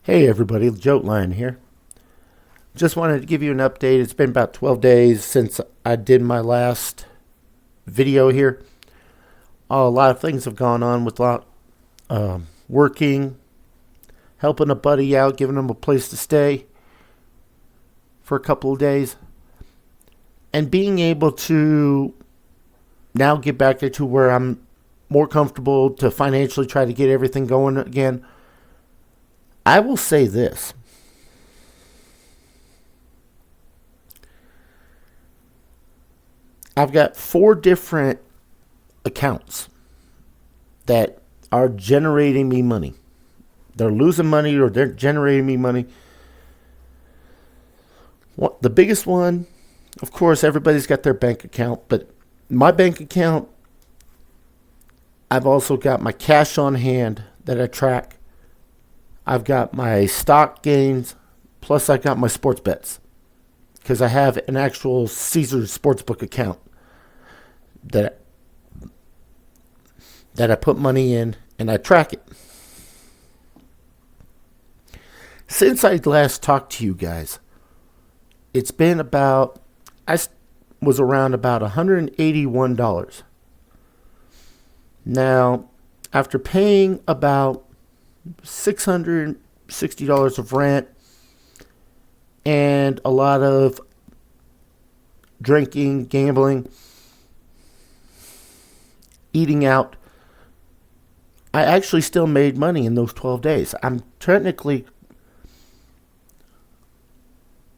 Hey everybody, Joe Line here. Just wanted to give you an update. It's been about 12 days since I did my last video here. A lot of things have gone on with working, helping a buddy out, giving him a place to stay for a couple of days, and being able to now get back to where I'm more comfortable to financially try to get everything going again. I will say this. I've got 4 different accounts that are generating me money. They're losing money or they're generating me money. The biggest one, of course, everybody's got their bank account, but my bank account, I've also got my cash on hand that I track. I've got my stock gains, plus I got my sports bets, because I have an actual Caesars Sportsbook account that I put money in and I track it. Since I last talked to you guys, it's been about, I was around about $181. Now, after paying about $660 of rent and a lot of drinking, gambling, eating out, I actually still made money in those 12 days. I'm technically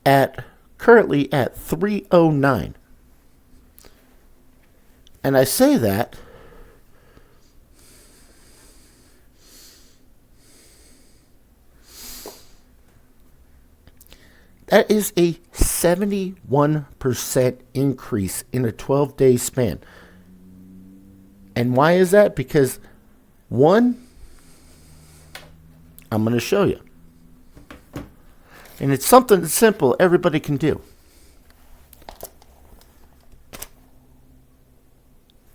currently at 309. And I say that that is a 71% increase in a 12-day span. And why is that? Because, one, I'm going to show you. And it's something simple everybody can do.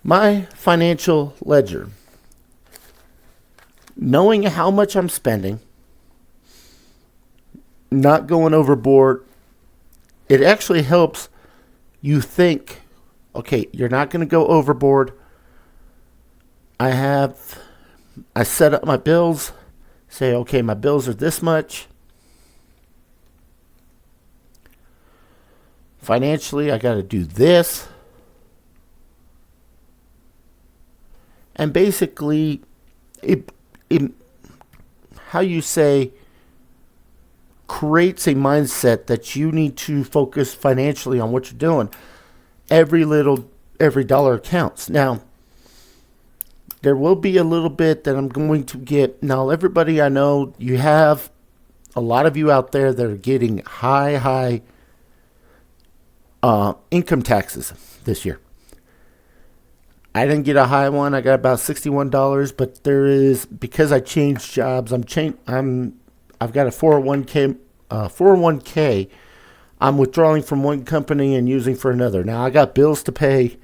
My financial ledger, knowing how much I'm spending, not going overboard, it actually helps you think, okay, you're not going to go overboard. I set up my bills, say, okay, my bills are this much. Financially, I got to do this. And basically, how you say, creates a mindset that you need to focus financially on what you're doing. Every dollar counts. Now, there will be a little bit that I'm going to get. Now, everybody, I know you have a lot of you out there that are getting high income taxes this year. I didn't get a high one. I got about $61, but there is, because I changed jobs, I've got a 401k. I'm withdrawing from one company and using for another. Now I got bills to pay,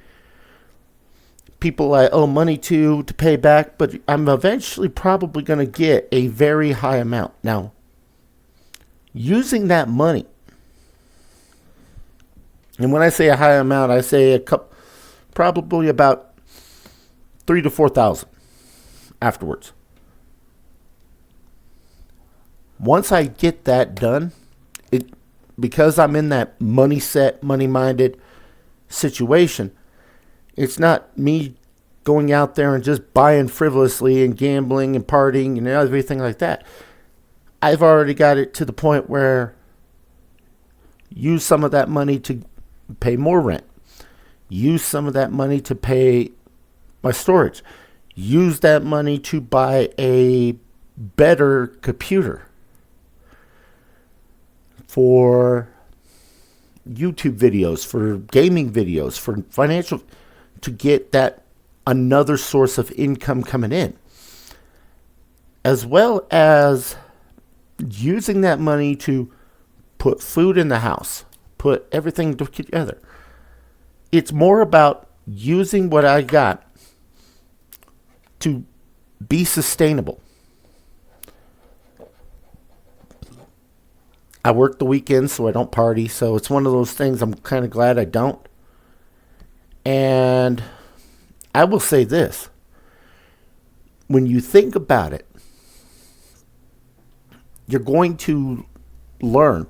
people I owe money to pay back, but I'm eventually probably going to get a very high amount. Now, using that money, and when I say a high amount, I say probably about $3,000 to $4,000 afterwards. Once I get that done, because I'm in that money-minded situation, it's not me going out there and just buying frivolously and gambling and partying and everything like that. I've already got it to the point where use some of that money to pay more rent. Use some of that money to pay my storage. Use that money to buy a better computer for YouTube videos, for gaming videos, for financial, to get that another source of income coming in, as well as using that money to put food in the house, put everything together. It's more about using what I got to be sustainable. I work the weekends, so I don't party. So it's one of those things I'm kind of glad I don't. And I will say this. When you think about it, you're going to learn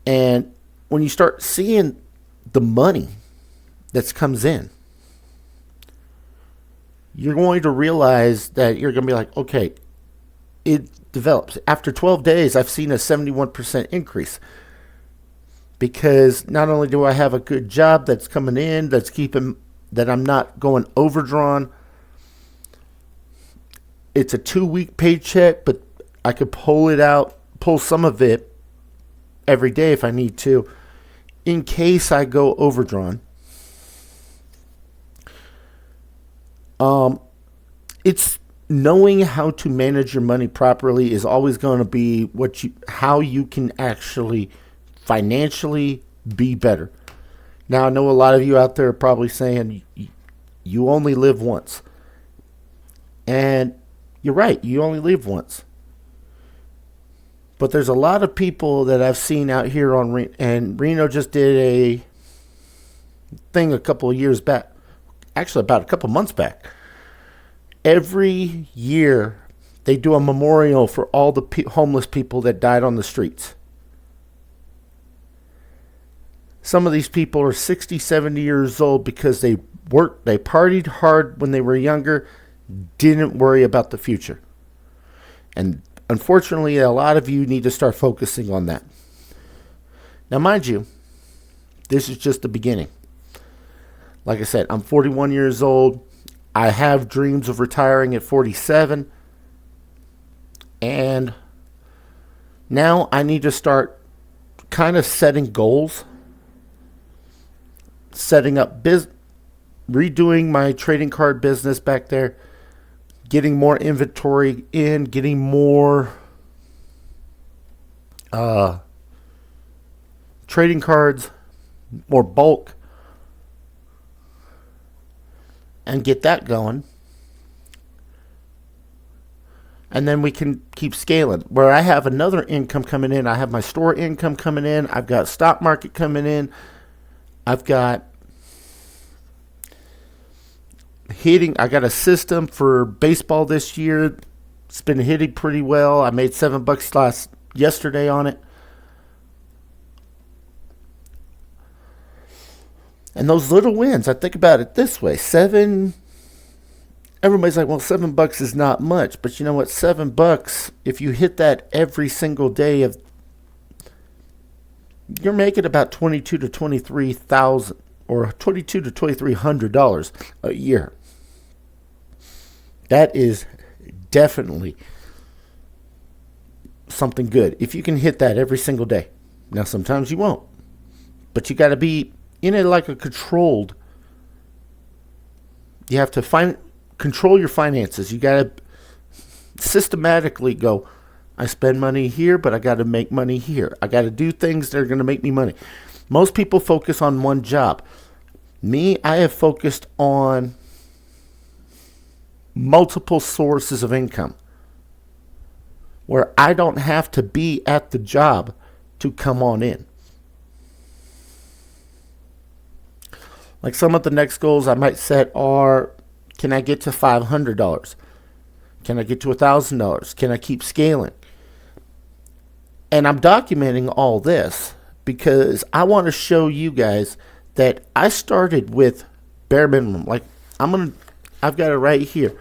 and when you start seeing the money that comes in, you're going to realize that you're going to be like, okay, it develops. After 12 days, I've seen a 71% increase because not only do I have a good job that's coming in, that's keeping, that I'm not going overdrawn. It's a 2-week paycheck, but I could pull some of it every day if I need to, in case I go overdrawn. It's knowing how to manage your money properly is always going to be how you can actually financially be better. Now, I know a lot of you out there are probably saying you only live once. And you're right, you only live once. But there's a lot of people that I've seen out here and Reno just did a thing a couple of years back, actually about a couple months back. Every year they do a memorial for all the homeless people that died on the streets. Some of these people are 60, 70 years old because they partied hard when they were younger, didn't worry about the future. And unfortunately, a lot of you need to start focusing on that. Now, mind you, this is just the beginning. Like I said, I'm 41 years old. I have dreams of retiring at 47. And now I need to start kind of setting goals, setting up redoing my trading card business back there, getting more inventory in, getting more trading cards, more bulk, and get that going. And then we can keep scaling. Where I have another income coming in, I have my store income coming in, I've got stock market coming in, I've got I got a system for baseball this year. It's been hitting pretty well. I made $7 yesterday on it. And those little wins, I think about it this way. Everybody's like, well, $7 is not much. But you know what? $7, if you hit that every single day you're making about $22,000 to $23,000 or $22,000 to $2,300 a year. That is definitely something good if you can hit that every single day. Now, sometimes you won't, but you got to be in it like a controlled. You have to control your finances. You got to systematically go, I spend money here, but I got to make money here. I got to do things that are going to make me money. Most people focus on one job. Me, I have focused on multiple sources of income where I don't have to be at the job to come on in. Like some of the next goals I might set are, can I get to $500? Can I get to $1,000? Can I keep scaling? And I'm documenting all this because I want to show you guys that I started with bare minimum. Like I've got it right here.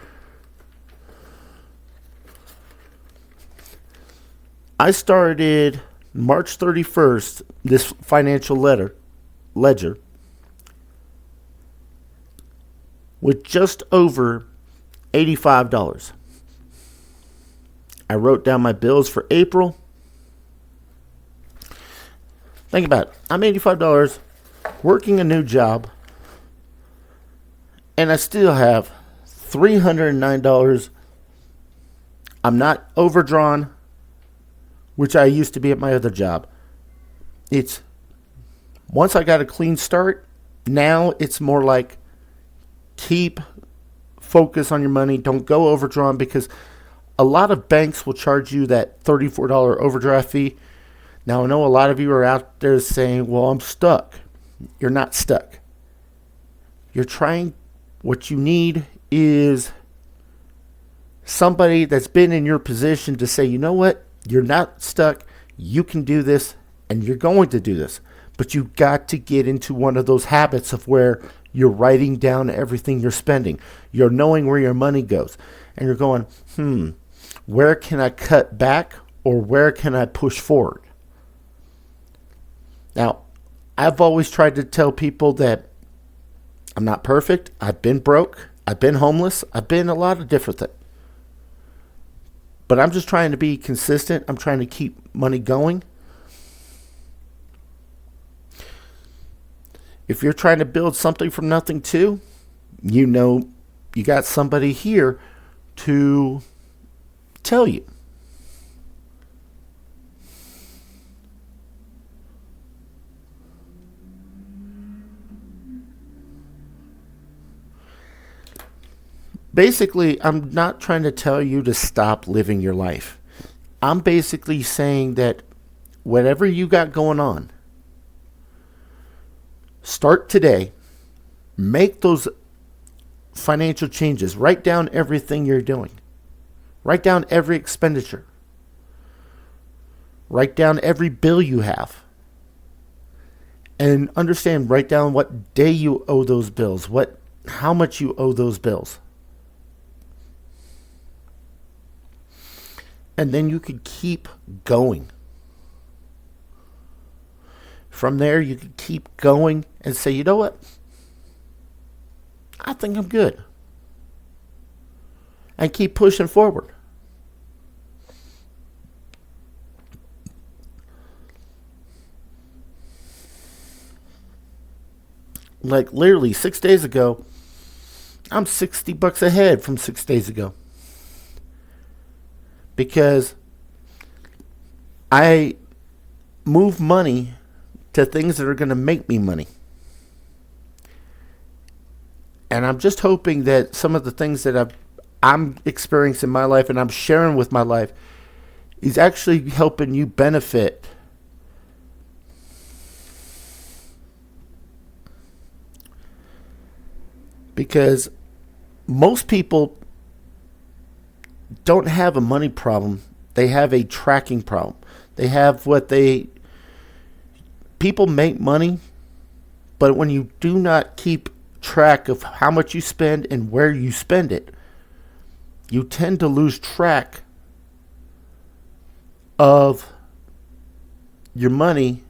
I started March 31st, this financial ledger, with just over $85. I wrote down my bills for April. Think about it. I'm $85 working a new job, and I still have $309. I'm not overdrawn, which I used to be at my other job. It's once I got a clean start, now it's more like keep focus on your money. Don't go overdrawn because a lot of banks will charge you that $34 overdraft fee. Now, I know a lot of you are out there saying, well, I'm stuck. You're not stuck. What you need is somebody that's been in your position to say, you know what? You're not stuck. You can do this, and you're going to do this. But you got to get into one of those habits of where you're writing down everything you're spending. You're knowing where your money goes. And you're going, where can I cut back or where can I push forward? Now, I've always tried to tell people that I'm not perfect. I've been broke. I've been homeless. I've been a lot of different things. But I'm just trying to be consistent. I'm trying to keep money going. If you're trying to build something from nothing too, you know you got somebody here to tell you. Basically, I'm not trying to tell you to stop living your life. I'm basically saying that whatever you got going on, start today. Make those financial changes. Write down everything you're doing. Write down every expenditure. Write down every bill you have. And understand, write down what day you owe those bills, how much you owe those bills. And then you could keep going. From there, you could keep going and say, you know what? I think I'm good. And keep pushing forward. Like literally 6 days ago, I'm $60 ahead from 6 days ago. Because I move money to things that are going to make me money. And I'm just hoping that some of the things that I'm experiencing in my life and I'm sharing with my life is actually helping you benefit. Because most people don't have a money problem. They have a tracking problem. They have people make money, but when you do not keep track of how much you spend and where you spend it, you tend to lose track of your money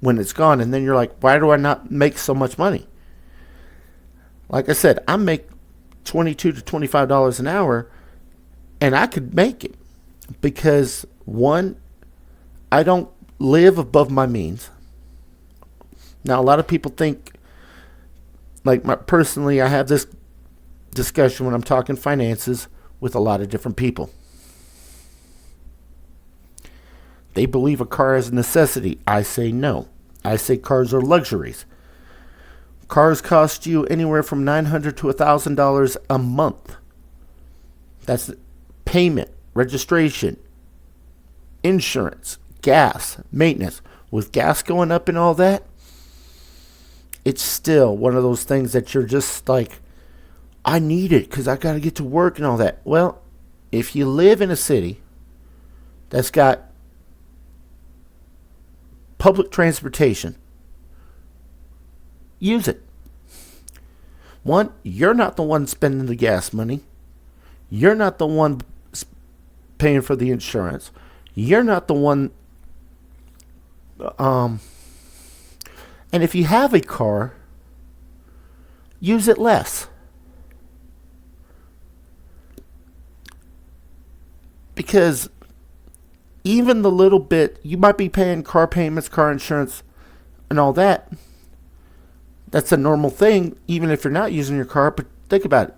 when it's gone. And then you're like, why do I not make so much money? Like I said, I make $22 to $25 an hour, and I could make it because, one, I don't live above my means. Now, a lot of people think, personally, I have this discussion when I'm talking finances with a lot of different people. They believe a car is a necessity. I say no. I say cars are luxuries. Cars cost you anywhere from $900 to $1,000 a month. That's payment, registration, insurance, gas, maintenance. With gas going up and all that, it's still one of those things that you're just like, I need it because I got to get to work and all that. Well, if you live in a city that's got public transportation, use it. One, you're not the one spending the gas money. You're not the one paying for the insurance. You're not the one. And if you have a car, use it less. Because even the little bit, you might be paying car payments, car insurance, and all that. That's a normal thing, even if you're not using your car. But think about it.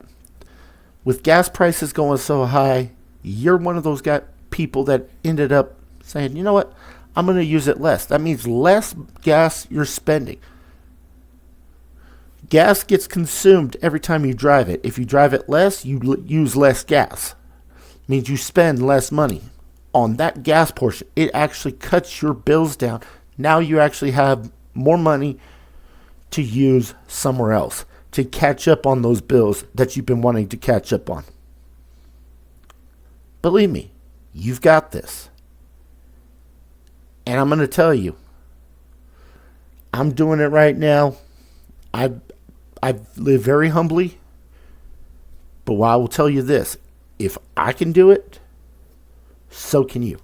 With gas prices going so high, you're one of those people that ended up saying, you know what, I'm going to use it less. That means less gas you're spending. Gas gets consumed every time you drive it. If you drive it less, you use less gas. means you spend less money on that gas portion. It actually cuts your bills down. Now you actually have more money to use somewhere else to catch up on those bills that you've been wanting to catch up on. Believe me, you've got this. And I'm going to tell you, I'm doing it right now. I live very humbly. But I will tell you this, if I can do it, so can you.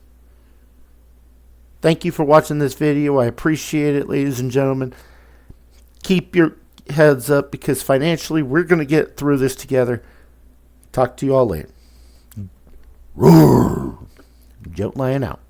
Thank you for watching this video. I appreciate it, ladies and gentlemen. Keep your heads up because financially we're going to get through this together. Talk to you all later. Roar. Joe Lion out.